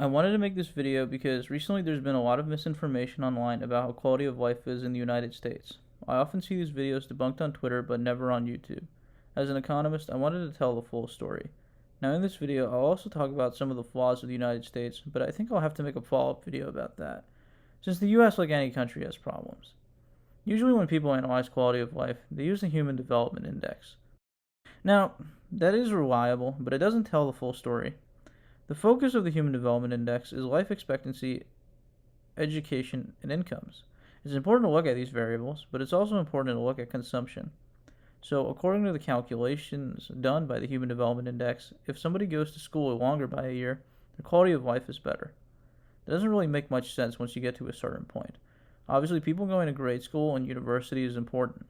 I wanted to make this video because recently there's been a lot of misinformation online about how quality of life is in the United States. I often see these videos debunked on Twitter but never on YouTube. As an economist, I wanted to tell the full story. Now in this video, I'll also talk about some of the flaws of the United States, but I think I'll have to make a follow-up video about that, since the US, like any country, has problems. Usually when people analyze quality of life, they use the Human Development Index. Now, that is reliable, but it doesn't tell the full story. The focus of the Human Development Index is life expectancy, education, and incomes. It's important to look at these variables, but it's also important to look at consumption. So, according to the calculations done by the Human Development Index, if somebody goes to school longer by a year, their quality of life is better. It doesn't really make much sense once you get to a certain point. Obviously, people going to grade school and university is important,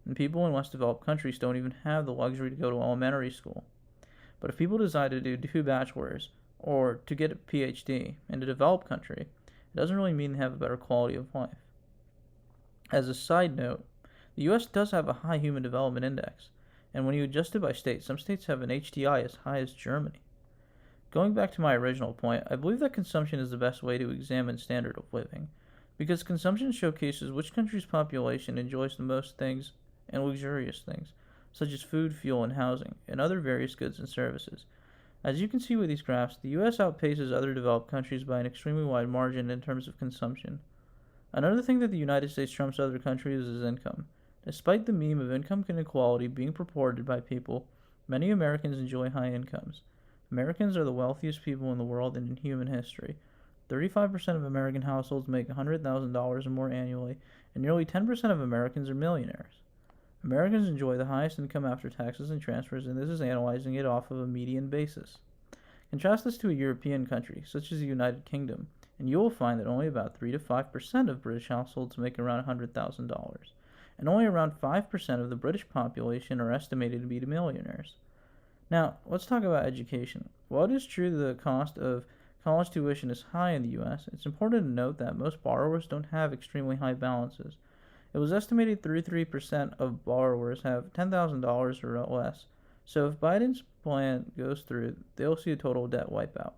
and people in less developed countries don't even have the luxury to go to elementary school. But if people decide to do 2 bachelors, or to get a PhD in a developed country, it doesn't really mean they have a better quality of life. As a side note, the US does have a high Human Development Index, and when you adjust it by state, some states have an HDI as high as Germany. Going back to my original point, I believe that consumption is the best way to examine standard of living, because consumption showcases which country's population enjoys the most things and luxurious things, such as food, fuel, and housing, and other various goods and services. As you can see with these graphs, the US outpaces other developed countries by an extremely wide margin in terms of consumption. Another thing that the United States trumps other countries is income. Despite the meme of income inequality being purported by people, many Americans enjoy high incomes. Americans are the wealthiest people in the world and in human history. 35% of American households make $100,000 or more annually, and nearly 10% of Americans are millionaires. Americans enjoy the highest income after taxes and transfers, and this is analyzing it off of a median basis. Contrast this to a European country, such as the United Kingdom, and you will find that only about 3 to 5% of British households make around $100,000, and only around 5% of the British population are estimated to be millionaires. Now, let's talk about education. While it is true that the cost of college tuition is high in the US, it's important to note that most borrowers don't have extremely high balances. It was estimated 33% of borrowers have $10,000 or less, so if Biden's plan goes through, they'll see a total debt wipeout.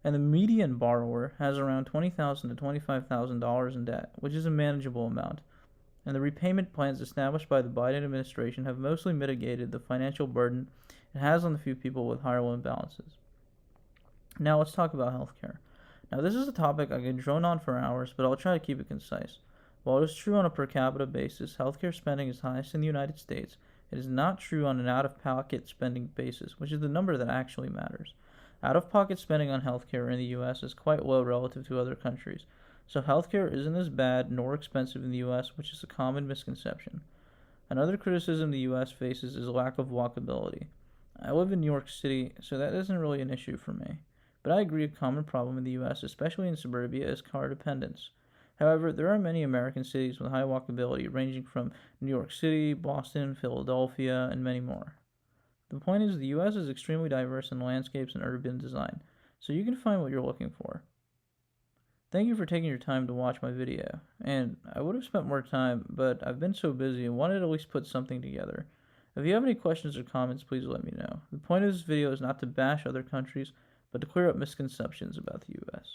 And the median borrower has around $20,000 to $25,000 in debt, which is a manageable amount. And the repayment plans established by the Biden administration have mostly mitigated the financial burden it has on the few people with higher loan balances. Now let's talk about healthcare. Now this is a topic I can drone on for hours, but I'll try to keep it concise. While it is true on a per capita basis, healthcare spending is highest in the United States, it is not true on an out-of-pocket spending basis, which is the number that actually matters. Out-of-pocket spending on healthcare in the US is quite low relative to other countries, so healthcare isn't as bad nor expensive in the US, which is a common misconception. Another criticism the US faces is lack of walkability. I live in New York City, so that isn't really an issue for me. But I agree a common problem in the US, especially in suburbia, is car dependence. However, there are many American cities with high walkability, ranging from New York City, Boston, Philadelphia, and many more. The point is, the US is extremely diverse in landscapes and urban design, so you can find what you're looking for. Thank you for taking your time to watch my video, and I would have spent more time, but I've been so busy and wanted to at least put something together. If you have any questions or comments, please let me know. The point of this video is not to bash other countries, but to clear up misconceptions about the US.